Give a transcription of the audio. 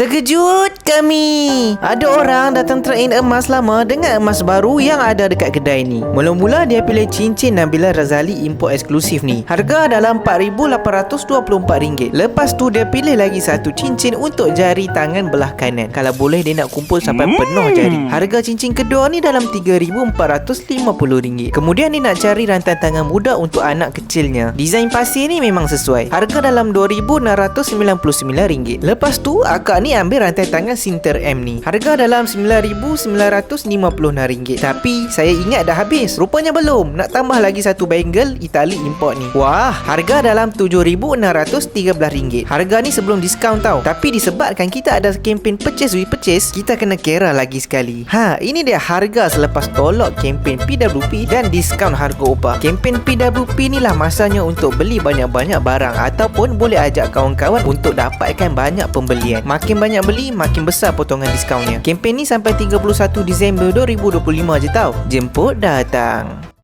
Terkejut kami. Ada orang datang trade in emas lama dengan emas baru yang ada dekat kedai ni. Mula-mula dia pilih cincin Nabila Razali import eksklusif ni. Harga dalam RM4,824. Lepas tu dia pilih lagi satu cincin untuk jari tangan belah kanan. Kalau boleh dia nak kumpul sampai penuh jari. Harga cincin kedua ni dalam RM3,450. Kemudian dia nak cari rantai tangan muda untuk anak kecilnya. Desain pasir ni memang sesuai. Harga dalam RM2,699. Lepas tu akak ni ambil rantai tangan Sinter M ni. Harga dalam RM9,950. Tapi saya ingat dah habis. Rupanya belum. Nak tambah lagi satu bangle Itali import ni. Wah, harga dalam RM7,613. Harga ni sebelum diskaun tau. Tapi disebabkan kita ada kempen purchase with purchase, kita kena kira lagi sekali. Ini dia harga selepas tolak kempen PWP dan diskaun harga upah. Kempen PWP ni lah masanya untuk beli banyak-banyak barang ataupun boleh ajak kawan-kawan untuk dapatkan banyak pembelian. Makin banyak beli, makin besar potongan diskaunnya. Kempen ni sampai 31 Disember 2025 je tau. Jemput datang.